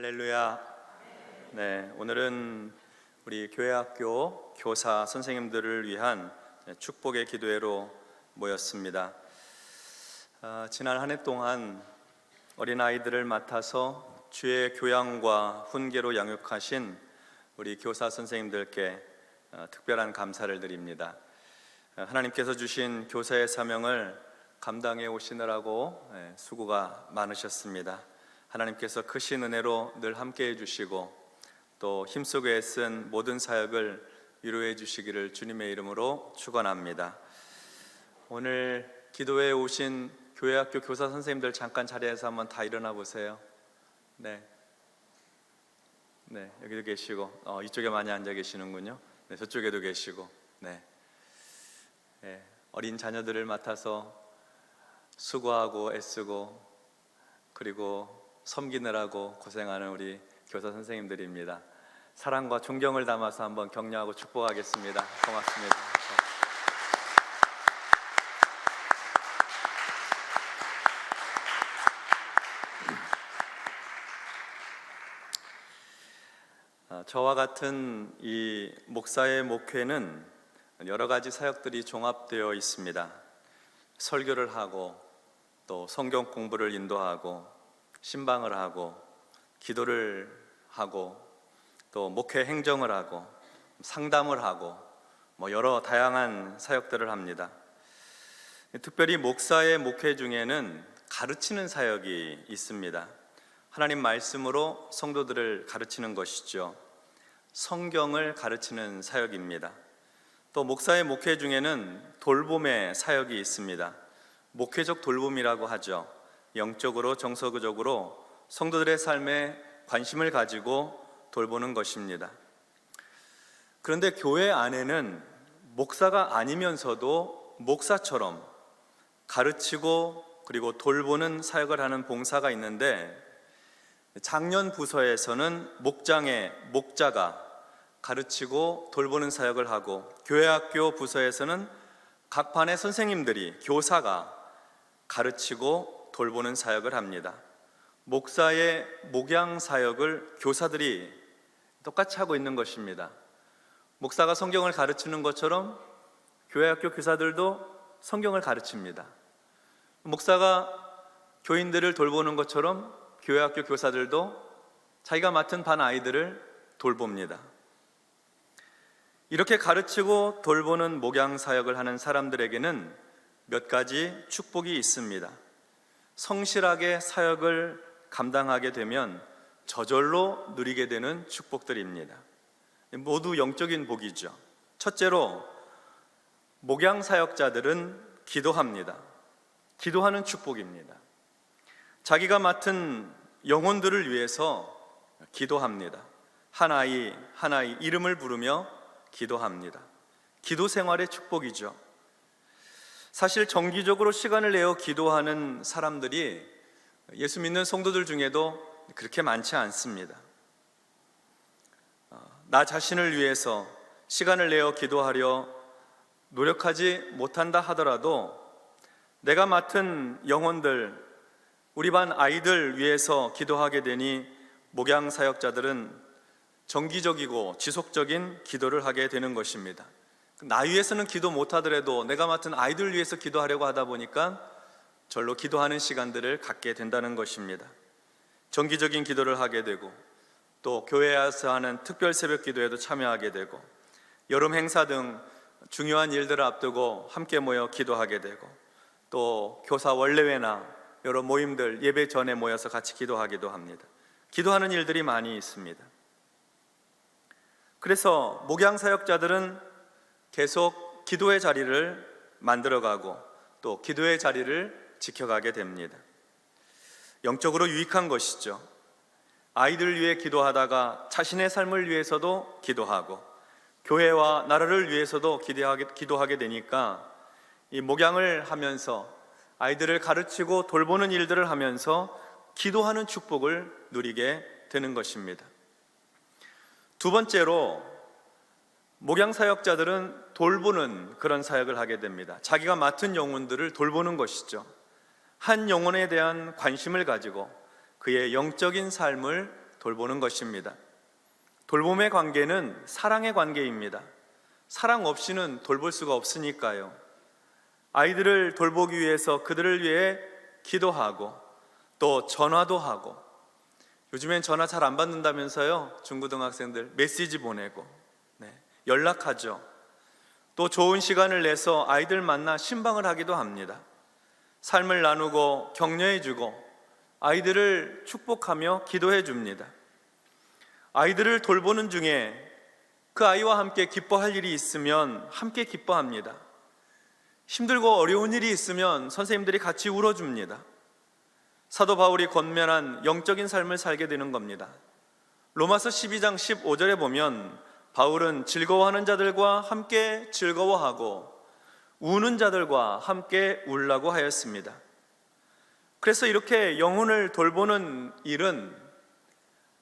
할렐루야. 네, 오늘은 우리 교회학교 교사 선생님들을 위한 축복의 기도회로 모였습니다. 지난 한 해 동안 어린아이들을 맡아서 주의 교양과 훈계로 양육하신 우리 교사 선생님들께 특별한 감사를 드립니다. 하나님께서 주신 교사의 사명을 감당해 오시느라고 수고가 많으셨습니다. 하나님께서 크신 은혜로 늘 함께해 주시고 또 힘쓰고 애쓴 모든 사역을 위로해 주시기를 주님의 이름으로 축원합니다. 오늘 기도회에 오신 교회학교 교사 선생님들 잠깐 자리에서 한번 다 일어나 보세요. 네, 여기도 계시고 이쪽에 많이 앉아 계시는군요. 네, 저쪽에도 계시고 어린 자녀들을 맡아서 수고하고 애쓰고 그리고 섬기느라고 고생하는 우리 교사 선생님들입니다. 사랑과 존경을 담아서 한번 격려하고 축복하겠습니다. 고맙습니다. 저와 같은 이 목사의 목회는 여러 가지 사역들이 종합되어 있습니다. 설교를 하고 또 성경 공부를 인도하고 신방을 하고 기도를 하고 또 목회 행정을 하고 상담을 하고 여러 다양한 사역들을 합니다. 특별히 목사의 목회 중에는 가르치는 사역이 있습니다. 하나님 말씀으로 성도들을 가르치는 것이죠. 성경을 가르치는 사역입니다. 또 목사의 목회 중에는 돌봄의 사역이 있습니다. 목회적 돌봄이라고 하죠. 영적으로 정서적으로 성도들의 삶에 관심을 가지고 돌보는 것입니다. 그런데 교회 안에는 목사가 아니면서도 목사처럼 가르치고 그리고 돌보는 사역을 하는 봉사가 있는데, 작년 부서에서는 목장의 목자가 가르치고 돌보는 사역을 하고, 교회학교 부서에서는 각 반의 선생님들이 교사가 가르치고 돌보는 사역을 합니다. 목사의 목양 사역을 교사들이 똑같이 하고 있는 것입니다. 목사가 성경을 가르치는 것처럼 교회학교 교사들도 성경을 가르칩니다. 목사가 교인들을 돌보는 것처럼 교회학교 교사들도 자기가 맡은 반 아이들을 돌봅니다. 이렇게 가르치고 돌보는 목양 사역을 하는 사람들에게는 몇 가지 축복이 있습니다. 성실하게 사역을 감당하게 되면 저절로 누리게 되는 축복들입니다. 모두 영적인 복이죠. 첫째로, 목양 사역자들은 기도합니다. 기도하는 축복입니다. 자기가 맡은 영혼들을 위해서 기도합니다. 하나이 하나이 이름을 부르며 기도합니다. 기도 생활의 축복이죠. 사실 정기적으로 시간을 내어 기도하는 사람들이 예수 믿는 성도들 중에도 그렇게 많지 않습니다. 나 자신을 위해서 시간을 내어 기도하려 노력하지 못한다 하더라도 내가 맡은 영혼들, 우리 반 아이들 위해서 기도하게 되니 목양 사역자들은 정기적이고 지속적인 기도를 하게 되는 것입니다. 나 위해서는 기도 못하더라도 내가 맡은 아이들 위해서 기도하려고 하다 보니까 절로 기도하는 시간들을 갖게 된다는 것입니다. 정기적인 기도를 하게 되고 또 교회에서 하는 특별 새벽 기도에도 참여하게 되고 여름 행사 등 중요한 일들을 앞두고 함께 모여 기도하게 되고 또 교사 원래회나 여러 모임들 예배 전에 모여서 같이 기도하기도 합니다. 기도하는 일들이 많이 있습니다. 그래서 목양 사역자들은 계속 기도의 자리를 만들어가고 또 기도의 자리를 지켜가게 됩니다. 영적으로 유익한 것이죠. 아이들 위해 기도하다가 자신의 삶을 위해서도 기도하고 교회와 나라를 위해서도 기도하게 되니까 이 목양을 하면서 아이들을 가르치고 돌보는 일들을 하면서 기도하는 축복을 누리게 되는 것입니다. 두 번째로, 목양 사역자들은 돌보는 그런 사역을 하게 됩니다. 자기가 맡은 영혼들을 돌보는 것이죠. 한 영혼에 대한 관심을 가지고 그의 영적인 삶을 돌보는 것입니다. 돌봄의 관계는 사랑의 관계입니다. 사랑 없이는 돌볼 수가 없으니까요. 아이들을 돌보기 위해서 그들을 위해 기도하고 또 전화도 하고, 요즘엔 전화 잘 안 받는다면서요. 중고등학생들 메시지 보내고 연락하죠. 또 좋은 시간을 내서 아이들 만나 신방을 하기도 합니다. 삶을 나누고 격려해주고 아이들을 축복하며 기도해 줍니다. 아이들을 돌보는 중에 그 아이와 함께 기뻐할 일이 있으면 함께 기뻐합니다. 힘들고 어려운 일이 있으면 선생님들이 같이 울어줍니다. 사도 바울이 권면한 영적인 삶을 살게 되는 겁니다. 로마서 12장 15절에 보면 바울은 즐거워하는 자들과 함께 즐거워하고 우는 자들과 함께 울라고 하였습니다. 그래서 이렇게 영혼을 돌보는 일은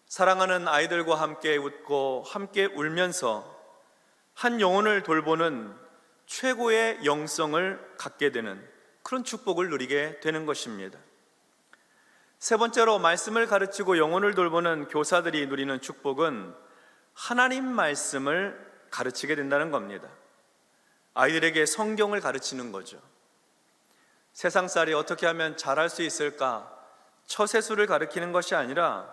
사랑하는 아이들과 함께 웃고 함께 울면서 한 영혼을 돌보는 최고의 영성을 갖게 되는 그런 축복을 누리게 되는 것입니다. 세 번째로, 말씀을 가르치고 영혼을 돌보는 교사들이 누리는 축복은 하나님 말씀을 가르치게 된다는 겁니다. 아이들에게 성경을 가르치는 거죠. 세상살이 어떻게 하면 잘할 수 있을까? 처세술을 가르치는 것이 아니라,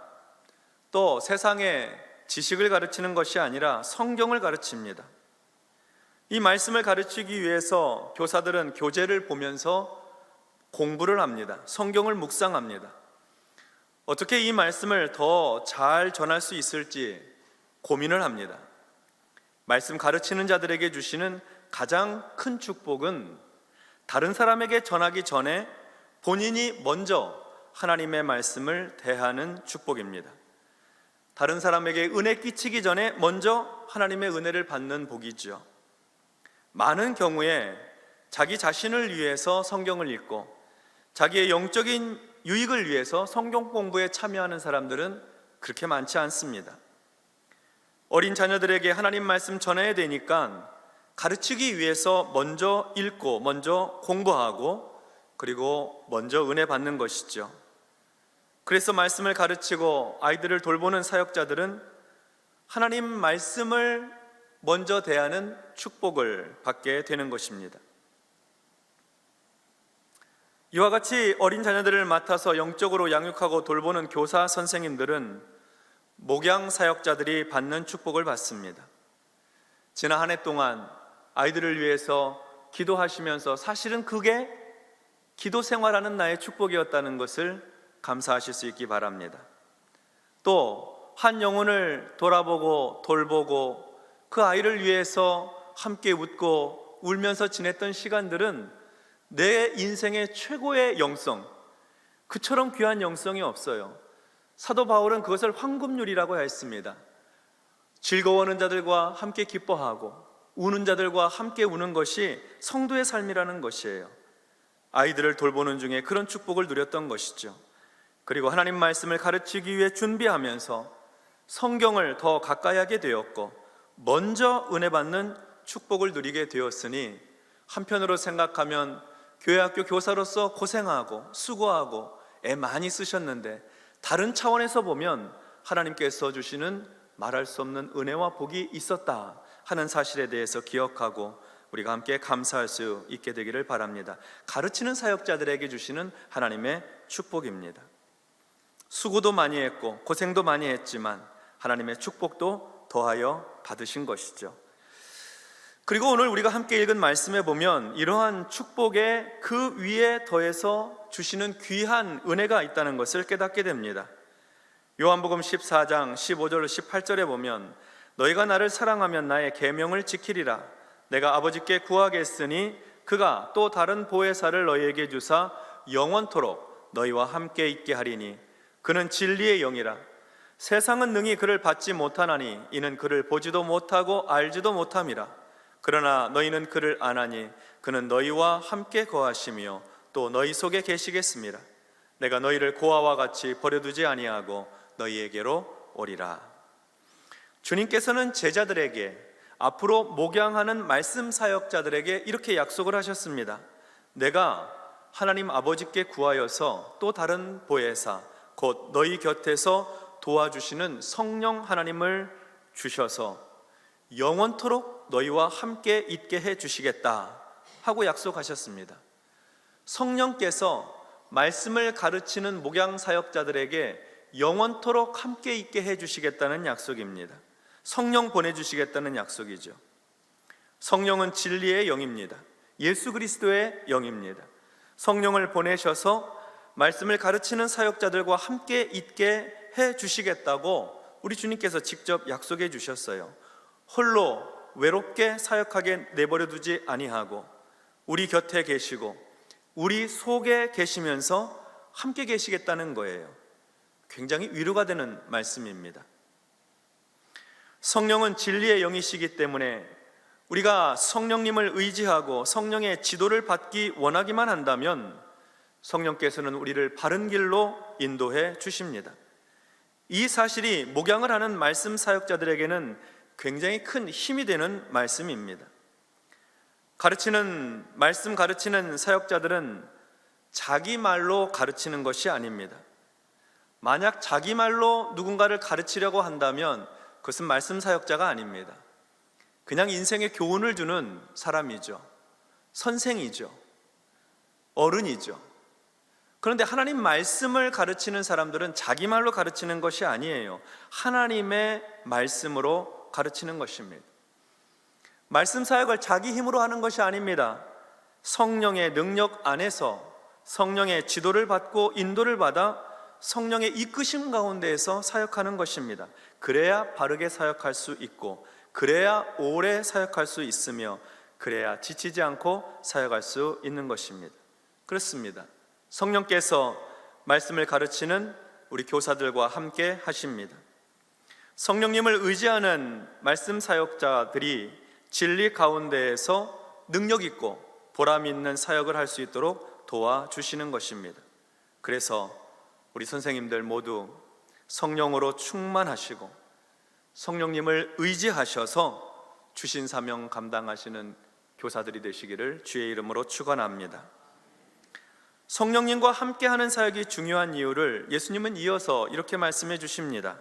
또 세상의 지식을 가르치는 것이 아니라 성경을 가르칩니다. 이 말씀을 가르치기 위해서 교사들은 교재를 보면서 공부를 합니다. 성경을 묵상합니다. 어떻게 이 말씀을 더 잘 전할 수 있을지 고민을 합니다. 말씀 가르치는 자들에게 주시는 가장 큰 축복은 다른 사람에게 전하기 전에 본인이 먼저 하나님의 말씀을 대하는 축복입니다. 다른 사람에게 은혜 끼치기 전에 먼저 하나님의 은혜를 받는 복이죠. 많은 경우에 자기 자신을 위해서 성경을 읽고 자기의 영적인 유익을 위해서 성경 공부에 참여하는 사람들은 그렇게 많지 않습니다. 어린 자녀들에게 하나님 말씀 전해야 되니까 가르치기 위해서 먼저 읽고 먼저 공부하고 그리고 먼저 은혜 받는 것이죠. 그래서 말씀을 가르치고 아이들을 돌보는 사역자들은 하나님 말씀을 먼저 대하는 축복을 받게 되는 것입니다. 이와 같이 어린 자녀들을 맡아서 영적으로 양육하고 돌보는 교사 선생님들은 목양 사역자들이 받는 축복을 받습니다. 지난 한 해 동안 아이들을 위해서 기도하시면서 사실은 그게 기도 생활하는 나의 축복이었다는 것을 감사하실 수 있기 바랍니다. 또 한 영혼을 돌아보고 돌보고 그 아이를 위해서 함께 웃고 울면서 지냈던 시간들은 내 인생의 최고의 영성, 그처럼 귀한 영성이 없어요. 사도 바울은 그것을 황금률이라고 했습니다. 즐거워하는 자들과 함께 기뻐하고 우는 자들과 함께 우는 것이 성도의 삶이라는 것이에요. 아이들을 돌보는 중에 그런 축복을 누렸던 것이죠. 그리고 하나님 말씀을 가르치기 위해 준비하면서 성경을 더 가까이 하게 되었고 먼저 은혜 받는 축복을 누리게 되었으니, 한편으로 생각하면 교회 학교 교사로서 고생하고 수고하고 애 많이 쓰셨는데 다른 차원에서 보면 하나님께서 주시는 말할 수 없는 은혜와 복이 있었다 하는 사실에 대해서 기억하고 우리가 함께 감사할 수 있게 되기를 바랍니다. 가르치는 사역자들에게 주시는 하나님의 축복입니다. 수고도 많이 했고 고생도 많이 했지만 하나님의 축복도 더하여 받으신 것이죠. 그리고 오늘 우리가 함께 읽은 말씀에 보면 이러한 축복에 그 위에 더해서 주시는 귀한 은혜가 있다는 것을 깨닫게 됩니다. 요한복음 14장 15절 18절에 보면 너희가 나를 사랑하면 나의 계명을 지키리라. 내가 아버지께 구하겠으니 그가 또 다른 보혜사를 너희에게 주사 영원토록 너희와 함께 있게 하리니 그는 진리의 영이라. 세상은 능히 그를 받지 못하나니 이는 그를 보지도 못하고 알지도 못함이라. 그러나 너희는 그를 아나니 그는 너희와 함께 거하시며 또 너희 속에 계시겠습니다. 내가 너희를 고아와 같이 버려두지 아니하고 너희에게로 오리라. 주님께서는 제자들에게, 앞으로 목양하는 말씀 사역자들에게 이렇게 약속을 하셨습니다. 내가 하나님 아버지께 구하여서 또 다른 보혜사 곧 너희 곁에서 도와주시는 성령 하나님을 주셔서 영원토록 너희와 함께 있게 해 주시겠다 하고 약속하셨습니다. 성령께서 말씀을 가르치는 목양 사역자들에게 영원토록 함께 있게 해 주시겠다는 약속입니다. 성령 보내주시겠다는 약속이죠. 성령은 진리의 영입니다. 예수 그리스도의 영입니다. 성령을 보내셔서 말씀을 가르치는 사역자들과 함께 있게 해 주시겠다고 우리 주님께서 직접 약속해 주셨어요. 홀로 외롭게 사역하게 내버려 두지 아니하고 우리 곁에 계시고 우리 속에 계시면서 함께 계시겠다는 거예요. 굉장히 위로가 되는 말씀입니다. 성령은 진리의 영이시기 때문에 우리가 성령님을 의지하고 성령의 지도를 받기 원하기만 한다면 성령께서는 우리를 바른 길로 인도해 주십니다. 이 사실이 목양을 하는 말씀 사역자들에게는 굉장히 큰 힘이 되는 말씀입니다. 말씀 가르치는 사역자들은 자기 말로 가르치는 것이 아닙니다. 만약 자기 말로 누군가를 가르치려고 한다면 그것은 말씀 사역자가 아닙니다. 그냥 인생의 교훈을 주는 사람이죠. 선생이죠. 어른이죠. 그런데 하나님 말씀을 가르치는 사람들은 자기 말로 가르치는 것이 아니에요. 하나님의 말씀으로 가르치는 것입니다. 말씀 사역을 자기 힘으로 하는 것이 아닙니다. 성령의 능력 안에서 성령의 지도를 받고 인도를 받아 성령의 이끄심 가운데에서 사역하는 것입니다. 그래야 바르게 사역할 수 있고 그래야 오래 사역할 수 있으며 그래야 지치지 않고 사역할 수 있는 것입니다. 그렇습니다. 성령께서 말씀을 가르치는 우리 교사들과 함께 하십니다. 성령님을 의지하는 말씀 사역자들이 진리 가운데에서 능력 있고 보람 있는 사역을 할 수 있도록 도와주시는 것입니다. 그래서 우리 선생님들 모두 성령으로 충만하시고 성령님을 의지하셔서 주신 사명 감당하시는 교사들이 되시기를 주의 이름으로 축원합니다. 성령님과 함께하는 사역이 중요한 이유를 예수님은 이어서 이렇게 말씀해 주십니다.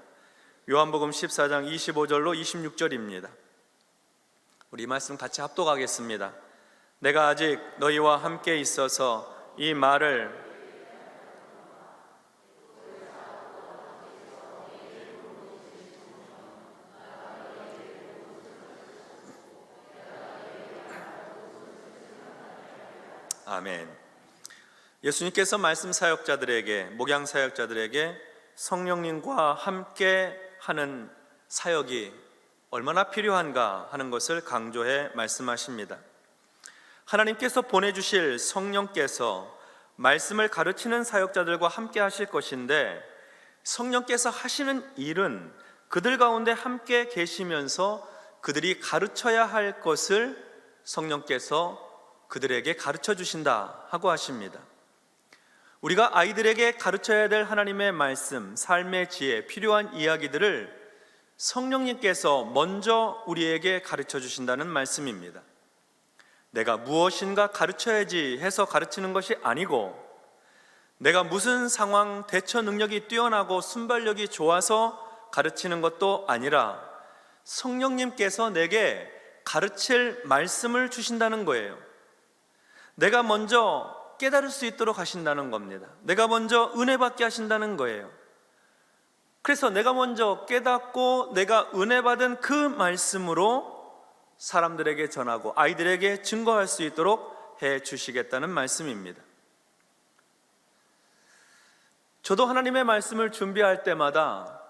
요한복음 14장 25절로 26절입니다. 우리 말씀 같이 합독하겠습니다. 내가 아직 너희와 함께 있어서 이 말을 아멘. 예수님께서 말씀 사역자들에게, 목양 사역자들에게 성령님과 함께 하는 사역이 얼마나 필요한가 하는 것을 강조해 말씀하십니다. 하나님께서 보내주실 성령께서 말씀을 가르치는 사역자들과 함께 하실 것인데 성령께서 하시는 일은 그들 가운데 함께 계시면서 그들이 가르쳐야 할 것을 성령께서 그들에게 가르쳐 주신다 하고 하십니다. 우리가 아이들에게 가르쳐야 될 하나님의 말씀, 삶의 지혜, 필요한 이야기들을 성령님께서 먼저 우리에게 가르쳐 주신다는 말씀입니다. 내가 무엇인가 가르쳐야지 해서 가르치는 것이 아니고 내가 무슨 상황 대처 능력이 뛰어나고 순발력이 좋아서 가르치는 것도 아니라 성령님께서 내게 가르칠 말씀을 주신다는 거예요. 내가 먼저 깨달을 수 있도록 하신다는 겁니다. 내가 먼저 은혜 받게 하신다는 거예요. 그래서 내가 먼저 깨닫고 내가 은혜 받은 그 말씀으로 사람들에게 전하고 아이들에게 증거할 수 있도록 해 주시겠다는 말씀입니다. 저도 하나님의 말씀을 준비할 때마다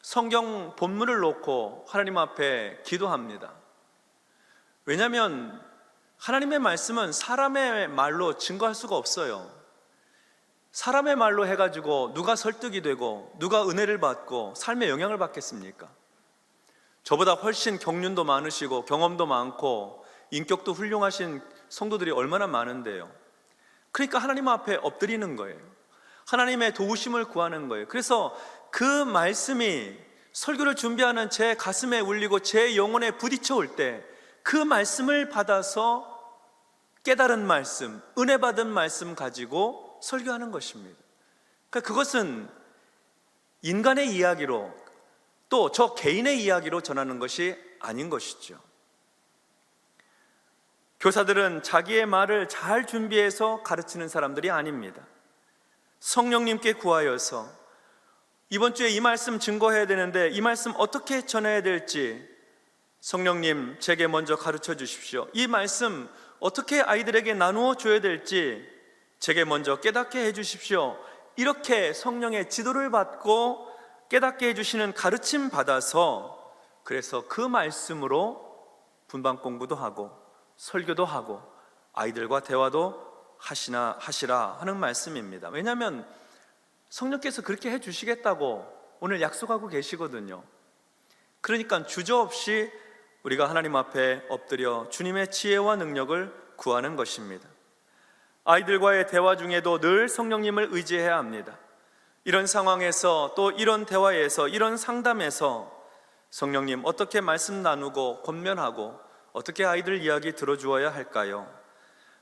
성경 본문을 놓고 하나님 앞에 기도합니다. 왜냐하면 하나님의 말씀은 사람의 말로 증거할 수가 없어요. 사람의 말로 해가지고 누가 설득이 되고 누가 은혜를 받고 삶에 영향을 받겠습니까? 저보다 훨씬 경륜도 많으시고 경험도 많고 인격도 훌륭하신 성도들이 얼마나 많은데요. 그러니까 하나님 앞에 엎드리는 거예요. 하나님의 도우심을 구하는 거예요. 그래서 그 말씀이 설교를 준비하는 제 가슴에 울리고 제 영혼에 부딪혀 올 때 그 말씀을 받아서 깨달은 말씀, 은혜 받은 말씀 가지고 설교하는 것입니다. 그러니까 그것은 인간의 이야기로 또 저 개인의 이야기로 전하는 것이 아닌 것이죠. 교사들은 자기의 말을 잘 준비해서 가르치는 사람들이 아닙니다. 성령님께 구하여서 이번 주에 이 말씀 증거해야 되는데 이 말씀 어떻게 전해야 될지 성령님 제게 먼저 가르쳐 주십시오. 이 말씀 어떻게 아이들에게 나누어 줘야 될지 제게 먼저 깨닫게 해 주십시오. 이렇게 성령의 지도를 받고 깨닫게 해주시는 가르침 받아서 그래서 그 말씀으로 분방 공부도 하고 설교도 하고 아이들과 대화도 하시라 하는 말씀입니다. 왜냐하면 성령께서 그렇게 해주시겠다고 오늘 약속하고 계시거든요. 그러니까 주저없이 우리가 하나님 앞에 엎드려 주님의 지혜와 능력을 구하는 것입니다. 아이들과의 대화 중에도 늘 성령님을 의지해야 합니다. 이런 상황에서 또 이런 대화에서 이런 상담에서 성령님 어떻게 말씀 나누고 권면하고 어떻게 아이들 이야기 들어주어야 할까요?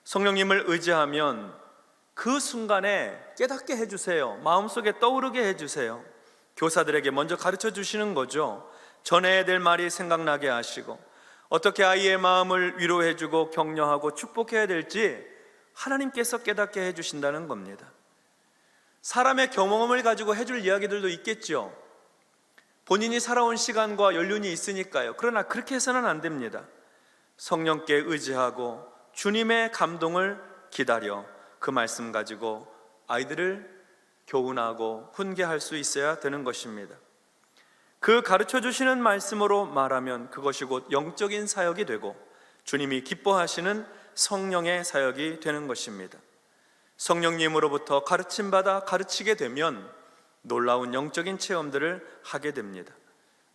성령님을 의지하면 그 순간에 깨닫게 해주세요. 마음속에 떠오르게 해주세요. 교사들에게 먼저 가르쳐 주시는 거죠. 전해야 될 말이 생각나게 하시고 어떻게 아이의 마음을 위로해주고 격려하고 축복해야 될지 하나님께서 깨닫게 해주신다는 겁니다. 사람의 경험을 가지고 해줄 이야기들도 있겠죠. 본인이 살아온 시간과 연륜이 있으니까요. 그러나 그렇게 해서는 안 됩니다. 성령께 의지하고 주님의 감동을 기다려 그 말씀 가지고 아이들을 교훈하고 훈계할 수 있어야 되는 것입니다. 그 가르쳐 주시는 말씀으로 말하면 그것이 곧 영적인 사역이 되고 주님이 기뻐하시는 성령의 사역이 되는 것입니다. 성령님으로부터 가르침받아 가르치게 되면 놀라운 영적인 체험들을 하게 됩니다.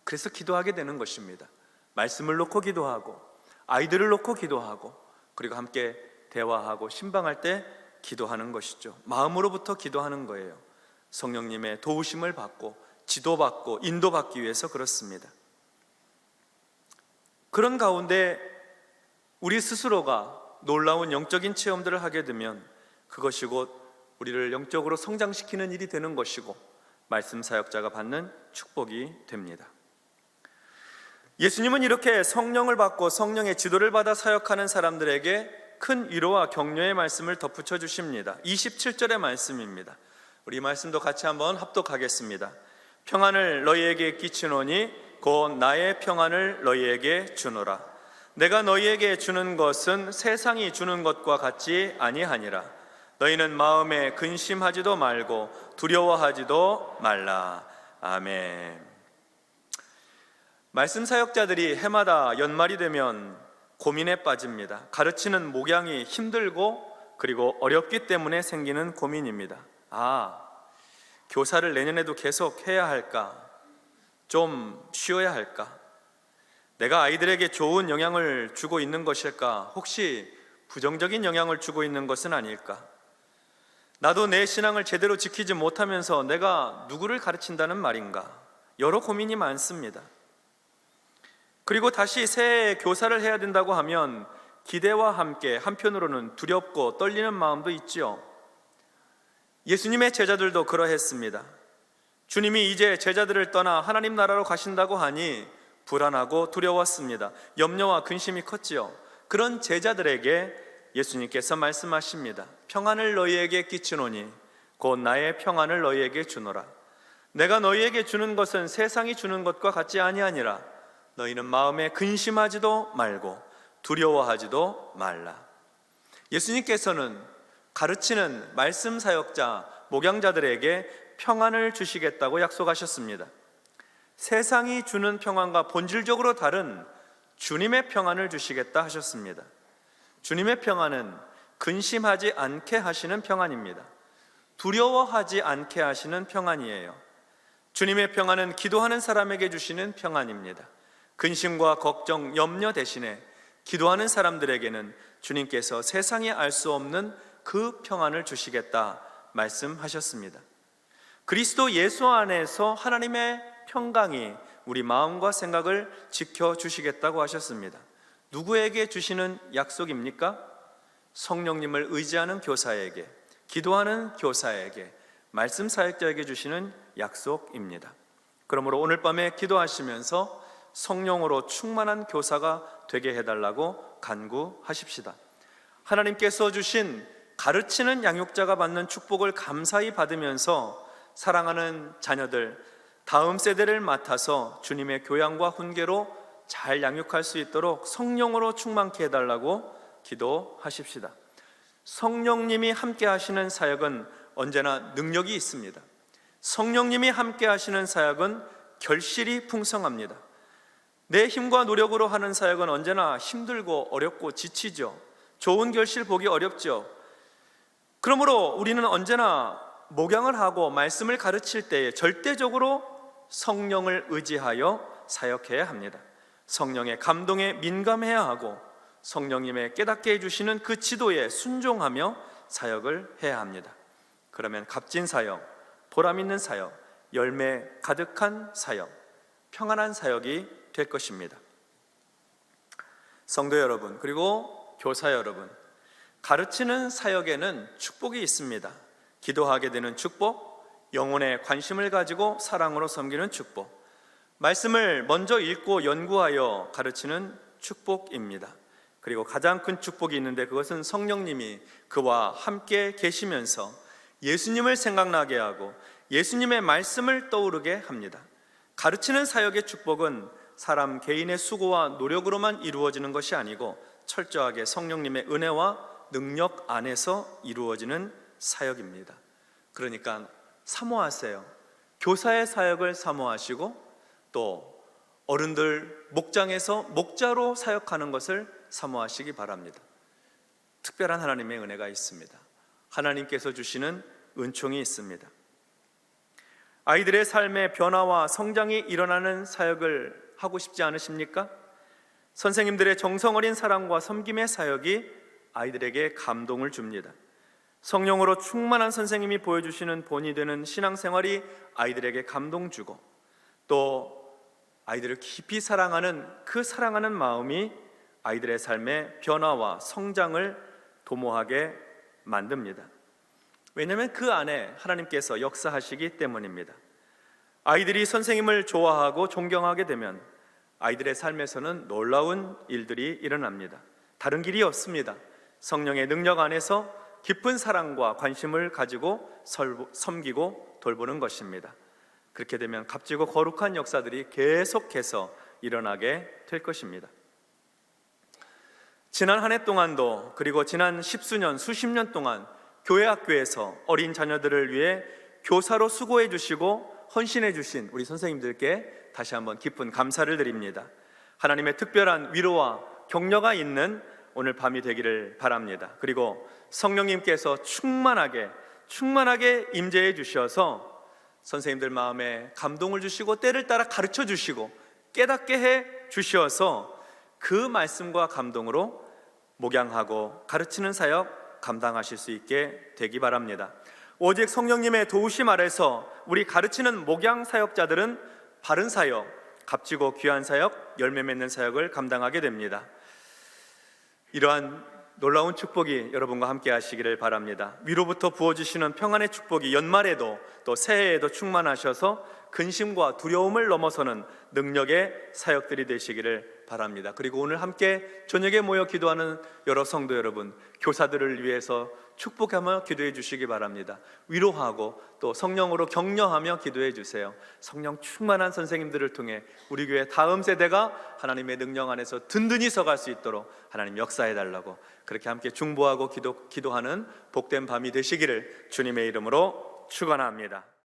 그래서 기도하게 되는 것입니다. 말씀을 놓고 기도하고 아이들을 놓고 기도하고 그리고 함께 대화하고 신방할 때 기도하는 것이죠. 마음으로부터 기도하는 거예요. 성령님의 도우심을 받고 지도받고 인도받기 위해서 그렇습니다. 그런 가운데 우리 스스로가 놀라운 영적인 체험들을 하게 되면 그것이 곧 우리를 영적으로 성장시키는 일이 되는 것이고 말씀 사역자가 받는 축복이 됩니다. 예수님은 이렇게 성령을 받고 성령의 지도를 받아 사역하는 사람들에게 큰 위로와 격려의 말씀을 덧붙여 주십니다. 27절의 말씀입니다. 우리 말씀도 같이 한번 합독하겠습니다. 평안을 너희에게 끼치노니 곧 나의 평안을 너희에게 주노라. 내가 너희에게 주는 것은 세상이 주는 것과 같지 아니하니라. 너희는 마음에 근심하지도 말고 두려워하지도 말라. 아멘. 말씀 사역자들이 해마다 연말이 되면 고민에 빠집니다. 가르치는 목양이 힘들고 그리고 어렵기 때문에 생기는 고민입니다. 교사를 내년에도 계속 해야 할까? 좀 쉬어야 할까? 내가 아이들에게 좋은 영향을 주고 있는 것일까? 혹시 부정적인 영향을 주고 있는 것은 아닐까? 나도 내 신앙을 제대로 지키지 못하면서 내가 누구를 가르친다는 말인가? 여러 고민이 많습니다. 그리고 다시 새해에 교사를 해야 된다고 하면 기대와 함께 한편으로는 두렵고 떨리는 마음도 있지요. 예수님의 제자들도 그러했습니다. 주님이 이제 제자들을 떠나 하나님 나라로 가신다고 하니 불안하고 두려웠습니다. 염려와 근심이 컸지요. 그런 제자들에게 예수님께서 말씀하십니다. 평안을 너희에게 끼치노니 곧 나의 평안을 너희에게 주노라. 내가 너희에게 주는 것은 세상이 주는 것과 같지 아니하니라. 너희는 마음에 근심하지도 말고 두려워하지도 말라. 예수님께서는 가르치는 말씀 사역자, 목양자들에게 평안을 주시겠다고 약속하셨습니다. 세상이 주는 평안과 본질적으로 다른 주님의 평안을 주시겠다 하셨습니다. 주님의 평안은 근심하지 않게 하시는 평안입니다. 두려워하지 않게 하시는 평안이에요. 주님의 평안은 기도하는 사람에게 주시는 평안입니다. 근심과 걱정, 염려 대신에 기도하는 사람들에게는 주님께서 세상에 알 수 없는 그 평안을 주시겠다 말씀하셨습니다. 그리스도 예수 안에서 하나님의 평강이 우리 마음과 생각을 지켜주시겠다고 하셨습니다. 누구에게 주시는 약속입니까? 성령님을 의지하는 교사에게, 기도하는 교사에게, 말씀 사역자에게 주시는 약속입니다. 그러므로 오늘 밤에 기도하시면서 성령으로 충만한 교사가 되게 해달라고 간구하십시다. 하나님께서 주신 가르치는 양육자가 받는 축복을 감사히 받으면서 사랑하는 자녀들, 다음 세대를 맡아서 주님의 교양과 훈계로 잘 양육할 수 있도록 성령으로 충만케 해달라고 기도하십시다. 성령님이 함께 하시는 사역은 언제나 능력이 있습니다. 성령님이 함께 하시는 사역은 결실이 풍성합니다. 내 힘과 노력으로 하는 사역은 언제나 힘들고 어렵고 지치죠. 좋은 결실 보기 어렵죠. 그러므로 우리는 언제나 목양을 하고 말씀을 가르칠 때에 절대적으로 성령을 의지하여 사역해야 합니다. 성령의 감동에 민감해야 하고 성령님의 깨닫게 해주시는 그 지도에 순종하며 사역을 해야 합니다. 그러면 값진 사역, 보람 있는 사역, 열매 가득한 사역, 평안한 사역이 될 것입니다. 성도 여러분, 그리고 교사 여러분, 가르치는 사역에는 축복이 있습니다. 기도하게 되는 축복, 영혼에 관심을 가지고 사랑으로 섬기는 축복, 말씀을 먼저 읽고 연구하여 가르치는 축복입니다. 그리고 가장 큰 축복이 있는데 그것은 성령님이 그와 함께 계시면서 예수님을 생각나게 하고 예수님의 말씀을 떠오르게 합니다. 가르치는 사역의 축복은 사람 개인의 수고와 노력으로만 이루어지는 것이 아니고 철저하게 성령님의 은혜와 능력 안에서 이루어지는 사역입니다. 그러니까 사모하세요. 교사의 사역을 사모하시고 또 어른들 목장에서 목자로 사역하는 것을 사모하시기 바랍니다. 특별한 하나님의 은혜가 있습니다. 하나님께서 주시는 은총이 있습니다. 아이들의 삶의 변화와 성장이 일어나는 사역을 하고 싶지 않으십니까? 선생님들의 정성 어린 사랑과 섬김의 사역이 아이들에게 감동을 줍니다. 성령으로 충만한 선생님이 보여주시는 본이 되는 신앙생활이 아이들에게 감동 주고 또 아이들을 깊이 사랑하는 그 사랑하는 마음이 아이들의 삶의 변화와 성장을 도모하게 만듭니다. 왜냐하면 그 안에 하나님께서 역사하시기 때문입니다. 아이들이 선생님을 좋아하고 존경하게 되면 아이들의 삶에서는 놀라운 일들이 일어납니다. 다른 길이 없습니다. 성령의 능력 안에서 깊은 사랑과 관심을 가지고 섬기고 돌보는 것입니다. 그렇게 되면 값지고 거룩한 역사들이 계속해서 일어나게 될 것입니다. 지난 한 해 동안도 그리고 지난 십수년, 수십 년 동안 교회 학교에서 어린 자녀들을 위해 교사로 수고해 주시고 헌신해 주신 우리 선생님들께 다시 한번 깊은 감사를 드립니다. 하나님의 특별한 위로와 격려가 있는 오늘 밤이 되기를 바랍니다. 그리고 성령님께서 충만하게 임재해 주셔서 선생님들 마음에 감동을 주시고 때를 따라 가르쳐 주시고 깨닫게 해 주셔서 그 말씀과 감동으로 목양하고 가르치는 사역 감당하실 수 있게 되기 바랍니다. 오직 성령님의 도우심 아래서 우리 가르치는 목양 사역자들은 바른 사역, 값지고 귀한 사역, 열매 맺는 사역을 감당하게 됩니다. 이러한 놀라운 축복이 여러분과 함께 하시기를 바랍니다. 위로부터 부어주시는 평안의 축복이 연말에도 또 새해에도 충만하셔서 근심과 두려움을 넘어서는 능력의 사역들이 되시기를 바랍니다. 그리고 오늘 함께 저녁에 모여 기도하는 여러 성도 여러분, 교사들을 위해서 축복하며 기도해 주시기 바랍니다. 위로하고 또 성령으로 격려하며 기도해 주세요. 성령 충만한 선생님들을 통해 우리 교회 다음 세대가 하나님의 능력 안에서 든든히 서갈 수 있도록 하나님 역사해 달라고 그렇게 함께 중보하고 기도하는 복된 밤이 되시기를 주님의 이름으로 축원합니다.